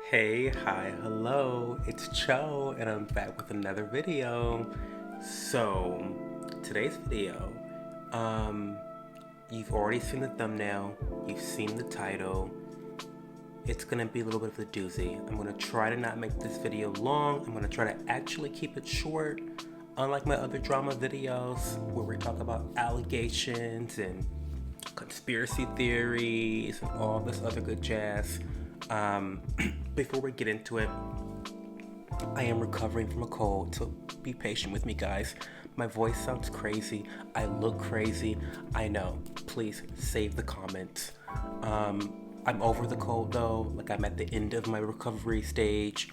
Hey, hi, hello, it's Cho, and I'm back with another video. So, today's video, um, you've already seen the thumbnail, you've seen the title. It's gonna be a little bit of a doozy. I'm gonna try to not make this video long. I'm gonna try to actually keep it short, unlike my other drama videos where we talk about allegations and conspiracy theories and all this other good jazz. Um, Before we get into it, I am recovering from a cold, so be patient with me, guys. My voice sounds crazy. I look crazy. I know. Please save the comments. I'm over the cold though. Like, I'm at the end of my recovery stage.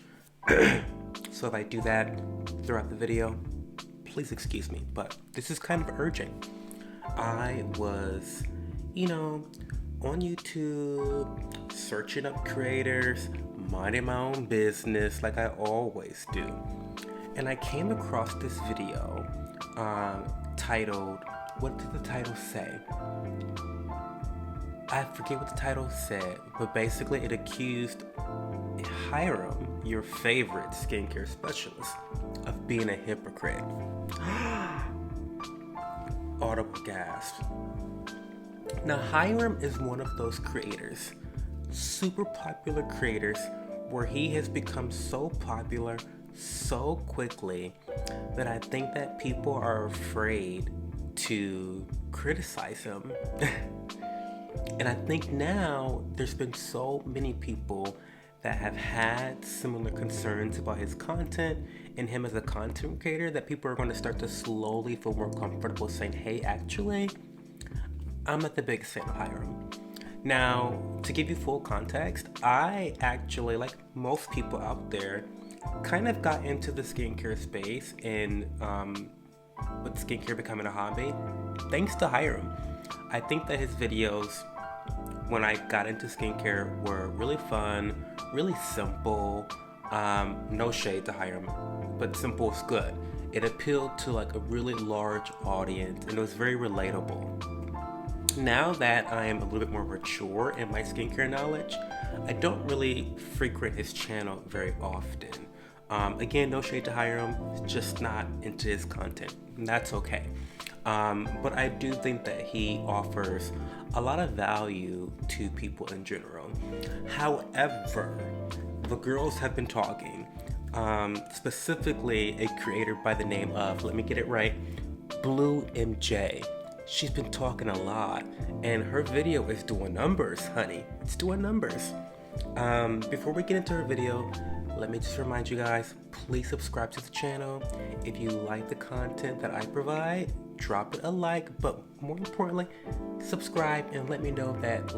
So if I do that throughout the video, please excuse me. But this is kind of urgent. I was, on YouTube, searching up creators, minding my own business like I always do. And I came across this video titled, what did the title say? I forget what the title said, but basically it accused Hyrum, your favorite skincare specialist, of being a hypocrite. Audible gasp. Now, Hyrum is one of those creators, super popular creators, where he has become so popular so quickly that I think that people are afraid to criticize him. And I think now there's been so many people that have had similar concerns about his content and him as a content creator that people are going to start to slowly feel more comfortable saying, hey, actually, I'm not the biggest fan of Hyrum. Now, to give you full context, I actually, like most people out there, kind of got into the skincare space and with skincare becoming a hobby, thanks to Hyrum. I think that his videos, when I got into skincare, were really fun, really simple. No shade to Hyrum, but simple is good. It appealed to like a really large audience and it was very relatable. Now that I am a little bit more mature in my skincare knowledge, I don't really frequent his channel very often. Again, no shade to Hyrum, just not into his content, and that's okay. But I do think that he offers a lot of value to people in general. However, the girls have been talking, specifically a creator by the name of, let me get it right, Blue MJ. She's been talking a lot, and her video is doing numbers, honey. It's doing numbers. Before we get into her video, let me just remind you guys, please subscribe to the channel. If you like the content that I provide, drop it a like, but more importantly, subscribe and let me know that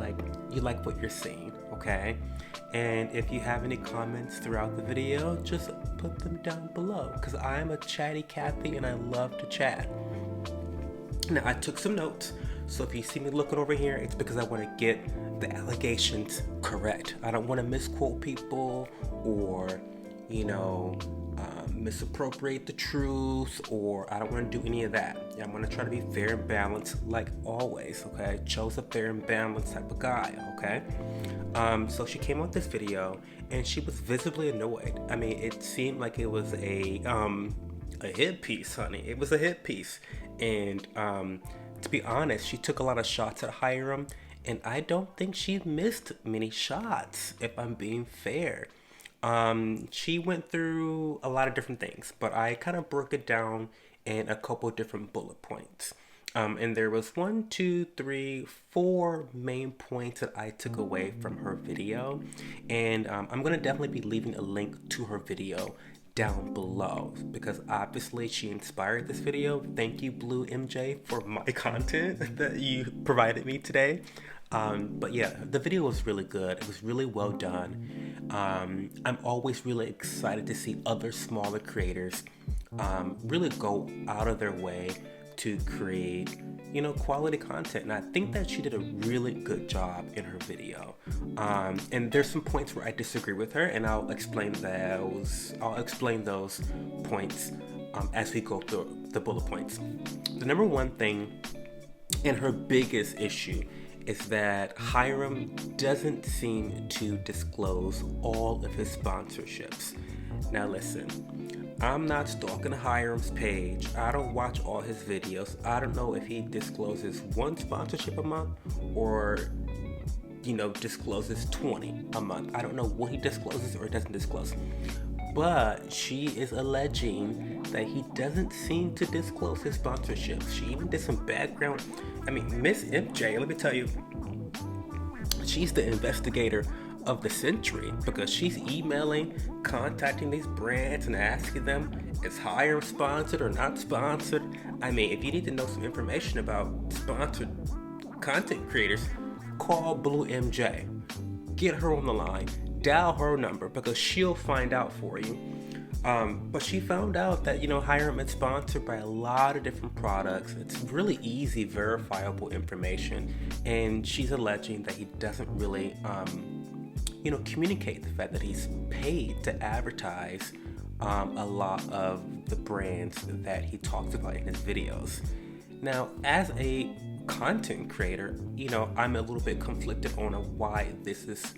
you like what you're seeing, okay? And if you have any comments throughout the video, just put them down below, because I am a chatty Cathy and I love to chat. Now, I took some notes, so if you see me looking over here, it's because I want to get the allegations correct. I don't want to misquote people or, misappropriate the truth, or I don't want to do any of that. I'm going to try to be fair and balanced like always, okay? Cho's a fair and balanced type of guy, okay? So she came out with this video, and she was visibly annoyed. I mean, it seemed like it was a hit piece, honey. It was a hit piece. And to be honest, she took a lot of shots at Hyrum, and I don't think she missed many shots, if I'm being fair. She went through a lot of different things, but I kind of broke it down in a couple different bullet points. And there was 4 main points that I took away from her video. And I'm going to definitely be leaving a link to her video down below, because obviously she inspired this video. Thank you, Blue MJ, for my content that you provided me today. But yeah, the video was really good. It was really well done. I'm always really excited to see other smaller creators really go out of their way to create, quality content. And I think that she did a really good job in her video. And there's some points where I disagree with her, and I'll explain those. Points as we go through the bullet points. The number one thing and her biggest issue is that Hyrum doesn't seem to disclose all of his sponsorships. Now listen, I'm not stalking Hyrum's page. I don't watch all his videos. I don't know if he discloses one sponsorship a month or discloses 20 a month. I don't know what he discloses or doesn't disclose. But she is alleging that he doesn't seem to disclose his sponsorships. She even did some background. Miss MJ, let me tell you, she's the investigator of the century because she's contacting these brands and asking them, is Hyrum sponsored or not sponsored? If you need to know some information about sponsored content creators, call Blue MJ. Get her on the line. Dial her number because she'll find out for you. But she found out that, Hyrum is sponsored by a lot of different products. It's really easy, verifiable information. And she's alleging that he doesn't really, communicate the fact that he's paid to advertise a lot of the brands that he talks about in his videos. Now, as a content creator, I'm a little bit conflicted on why this is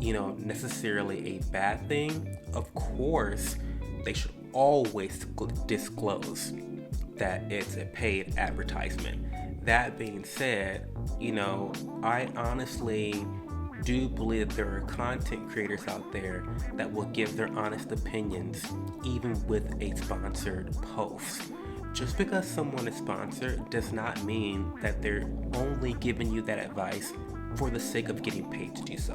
necessarily a bad thing. Of course, they should always disclose that it's a paid advertisement. That being said, I honestly do believe that there are content creators out there that will give their honest opinions even with a sponsored post. Just because someone is sponsored does not mean that they're only giving you that advice for the sake of getting paid to do so.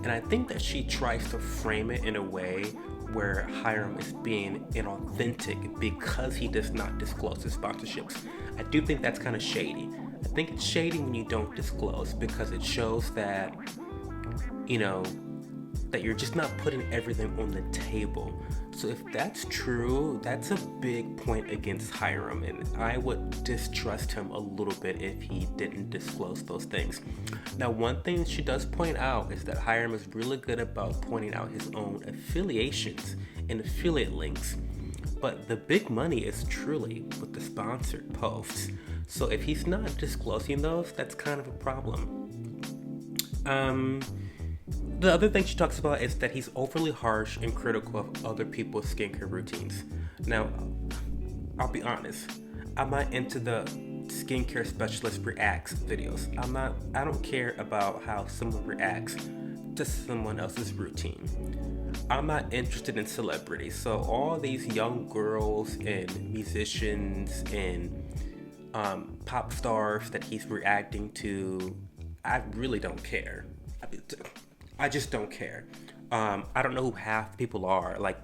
And I think that she tries to frame it in a way where Hyrum is being inauthentic because he does not disclose his sponsorships. I do think that's kind of shady. I think it's shady when you don't disclose because it shows that, that you're just not putting everything on the table. So if that's true, that's a big point against Hyrum, and I would distrust him a little bit if he didn't disclose those things. Now, one thing she does point out is that Hyrum is really good about pointing out his own affiliations and affiliate links, but the big money is truly with the sponsored posts. So if he's not disclosing those, that's kind of a problem. The other thing she talks about is that he's overly harsh and critical of other people's skincare routines. Now, I'll be honest, I'm not into the skincare specialist reacts videos. I don't care about how someone reacts to someone else's routine. I'm not interested in celebrities. So all these young girls and musicians and pop stars that he's reacting to, I really don't care. I just don't care. I don't know who half the people are. Like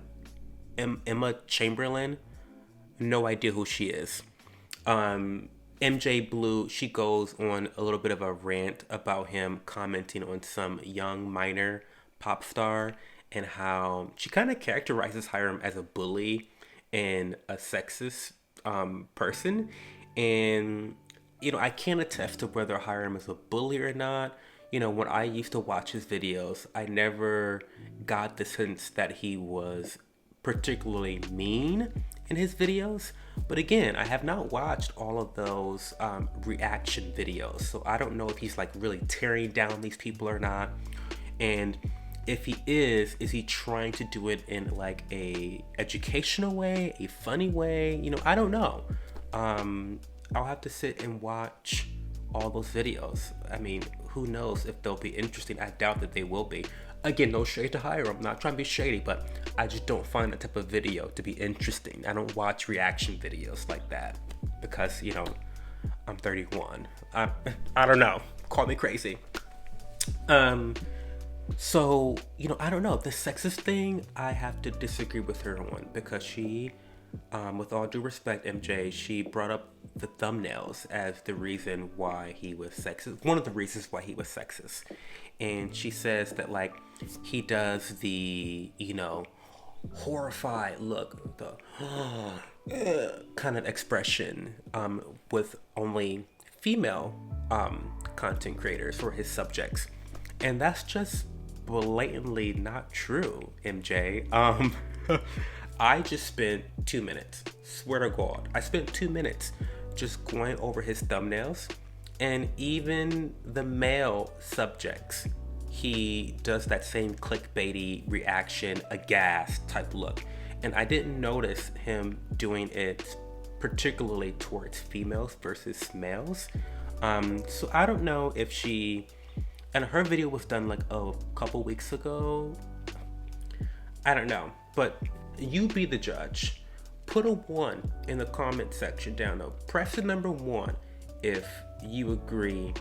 Emma Chamberlain, no idea who she is. MJ Blue, she goes on a little bit of a rant about him commenting on some young minor pop star and how she kind of characterizes Hyrum as a bully and a sexist person. And, I can't attest to whether Hyrum is a bully or not. When I used to watch his videos, I never got the sense that he was particularly mean in his videos. But again, I have not watched all of those reaction videos. So I don't know if he's really tearing down these people or not. And if he is he trying to do it in a educational way, a funny way? I don't know. I'll have to sit and watch all those videos. Who knows if they'll be interesting? I doubt that they will be. Again, no shade to Hyrum. I'm not trying to be shady, but I just don't find that type of video to be interesting. I don't watch reaction videos like that because, I'm 31. I don't know. Call me crazy. So, I don't know. The sexist thing, I have to disagree with her on because she, with all due respect, MJ, she brought up the thumbnails as the reason why he was sexist. One of the reasons why he was sexist. And she says that he does the, horrified look, the kind of expression with only female content creators or his subjects. And that's just blatantly not true, MJ. I just spent 2 minutes, swear to God, I spent 2 minutes just going over his thumbnails And even the male subjects, he does that same clickbaity reaction, aghast type look. And I didn't notice him doing it particularly towards females versus males. So I don't know if and her video was done like a couple weeks ago. I don't know, but you be the judge. Put a 1 in the comment section down below. Press the number 1 if you agree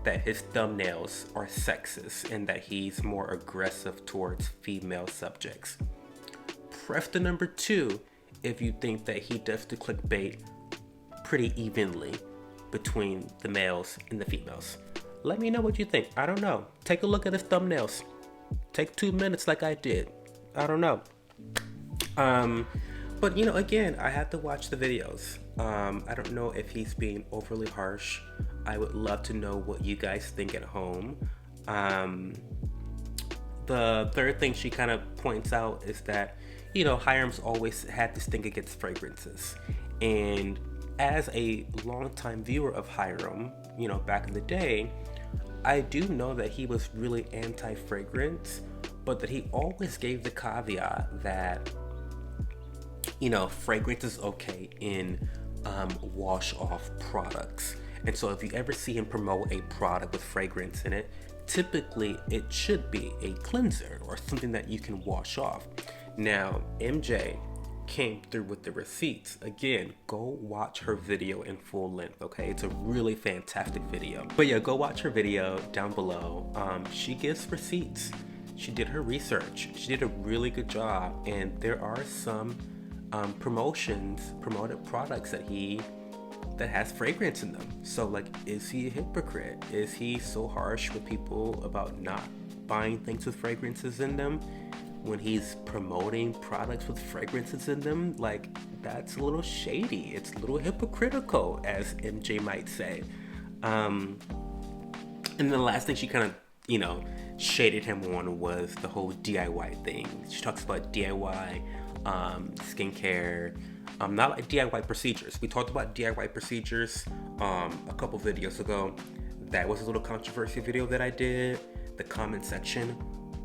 that his thumbnails are sexist and that he's more aggressive towards female subjects. Press the number 2 if you think that he does the clickbait pretty evenly between the males and the females. Let me know what you think. I don't know. Take a look at his thumbnails. Take 2 minutes like I did. I don't know. But again, I have to watch the videos. I don't know if he's being overly harsh. I would love to know what you guys think at home. The third thing she kind of points out is that, Hyram's always had this thing against fragrances. And as a longtime viewer of Hyrum, back in the day, I do know that he was really anti-fragrance, but that he always gave the caveat that, fragrance is okay in wash-off products. And so if you ever see him promote a product with fragrance in it, typically it should be a cleanser or something that you can wash off. Now, MJ came through with the receipts. Again, go watch her video in full length, okay? It's a really fantastic video. But yeah, go watch her video down below. She gives receipts. She did her research. She did a really good job. And there are some promoted products that has fragrance in them. So like, is he a hypocrite? Is he so harsh with people about not buying things with fragrances in them when he's promoting products with fragrances in them? Like, that's a little shady. It's a little hypocritical, as MJ might say. And then the last thing she kind of, shaded him on was the whole DIY thing. She talks about DIY skincare, not like DIY procedures. We talked about DIY procedures a couple videos ago. That was a little controversy video that I did. The comment section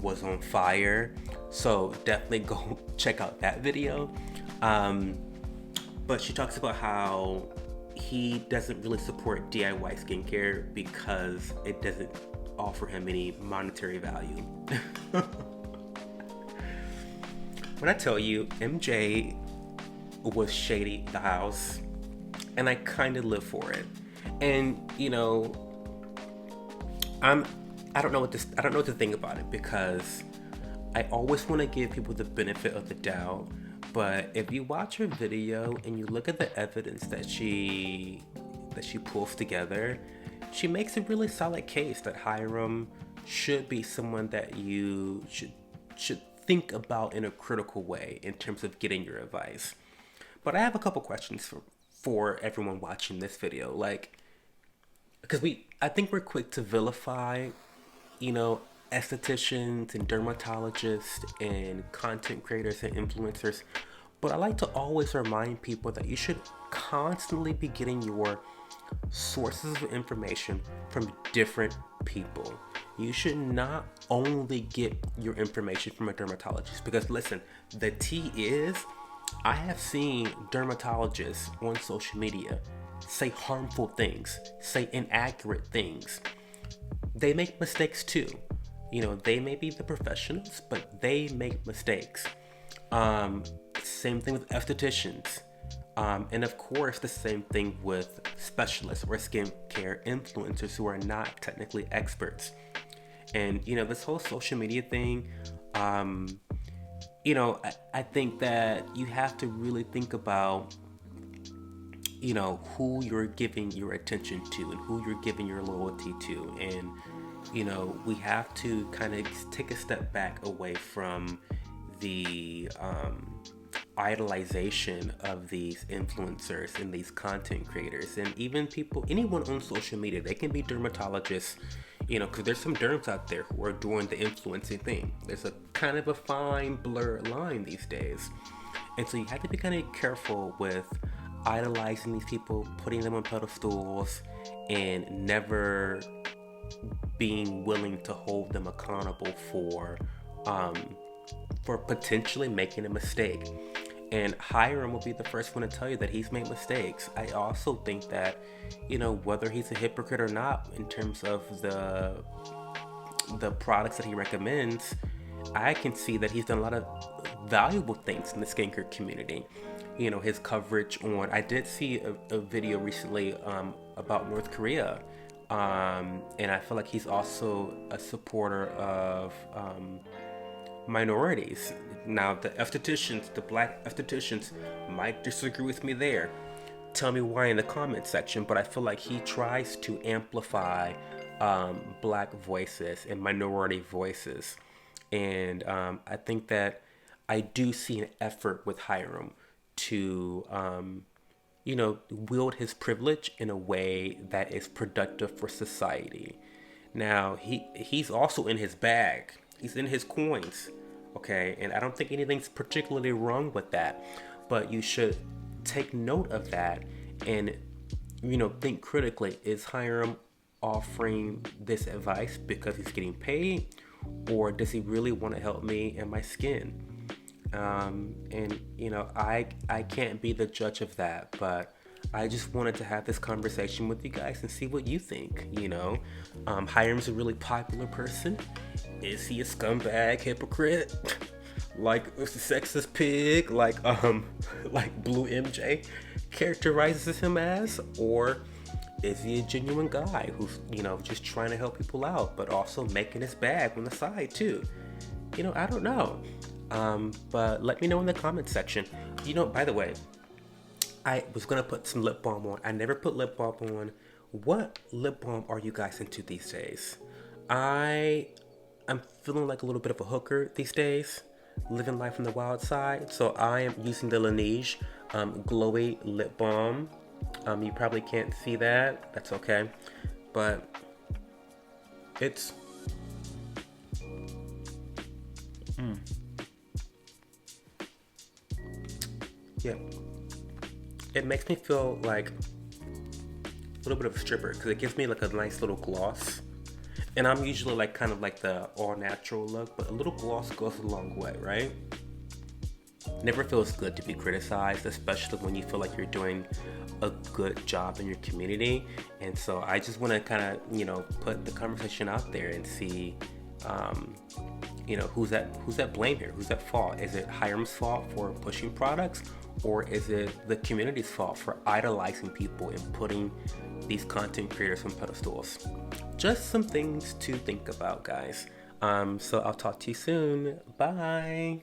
was on fire, so definitely go check out that video. But she talks about how he doesn't really support DIY skincare because it doesn't offer him any monetary value. When I tell you, MJ was shady the house, and I kind of live for it. And I don't know what to think about it, because I always want to give people the benefit of the doubt. But if you watch her video and you look at the evidence that she pulls together, she makes a really solid case that Hyrum should be someone that you should think about in a critical way in terms of getting your advice. But I have a couple questions for everyone watching this video, because I think we're quick to vilify, estheticians and dermatologists and content creators and influencers. But I like to always remind people that you should constantly be getting your sources of information from different people. You should not only get your information from a dermatologist, because listen, the tea is, I have seen dermatologists on social media say harmful things, say inaccurate things. They make mistakes too. They may be the professionals, but they make mistakes. Same thing with estheticians. And of course, the same thing with specialists or skincare influencers who are not technically experts. And, this whole social media thing, I think that you have to really think about, who you're giving your attention to and who you're giving your loyalty to. And, we have to kind of take a step back away from the idolization of these influencers and these content creators, and even anyone on social media. They can be dermatologists, because there's some derms out there who are doing the influencing thing. There's a kind of a fine blurred line these days, and so you have to be kind of careful with idolizing these people, putting them on pedestals, and never being willing to hold them accountable for potentially making a mistake. And Hyrum will be the first one to tell you that he's made mistakes. I also think that, whether he's a hypocrite or not in terms of the products that he recommends, I can see that he's done a lot of valuable things in the skincare community. His coverage on, I did see a video recently about North Korea. And I feel like he's also a supporter of minorities. Now, the black estheticians might disagree with me there. Tell me why in the comment section, but I feel like he tries to amplify black voices and minority voices. And I think that I do see an effort with Hyrum to, wield his privilege in a way that is productive for society. Now, he's also in his bag. He's in his coins, okay? And I don't think anything's particularly wrong with that. But you should take note of that and, think critically. Is Hyrum offering this advice because he's getting paid? Or does he really want to help me and my skin? And I can't be the judge of that, but I just wanted to have this conversation with you guys and see what you think. Hyram's a really popular person. Is he a scumbag, hypocrite, like a sexist pig, like Blue MJ characterizes him as, or is he a genuine guy who's just trying to help people out, but also making his bag on the side too? I don't know. But let me know in the comment section. By the way, I was gonna put some lip balm on. I never put lip balm on. What lip balm are you guys into these days? I'm feeling like a little bit of a hooker these days, living life on the wild side. So I am using the Laneige glowy lip balm. You probably can't see that. That's okay, but it's yeah. It makes me feel like a little bit of a stripper because it gives me like a nice little gloss. And I'm usually like kind of like the all natural look, but a little gloss goes a long way, right? Never feels good to be criticized, especially when you feel like you're doing a good job in your community. And so I just want to kind of, put the conversation out there and see, who's at blame here? Who's at fault? Is it Hyram's fault for pushing products? Or is it the community's fault for idolizing people and putting these content creators on pedestals? Just some things to think about, guys. So I'll talk to you soon. Bye.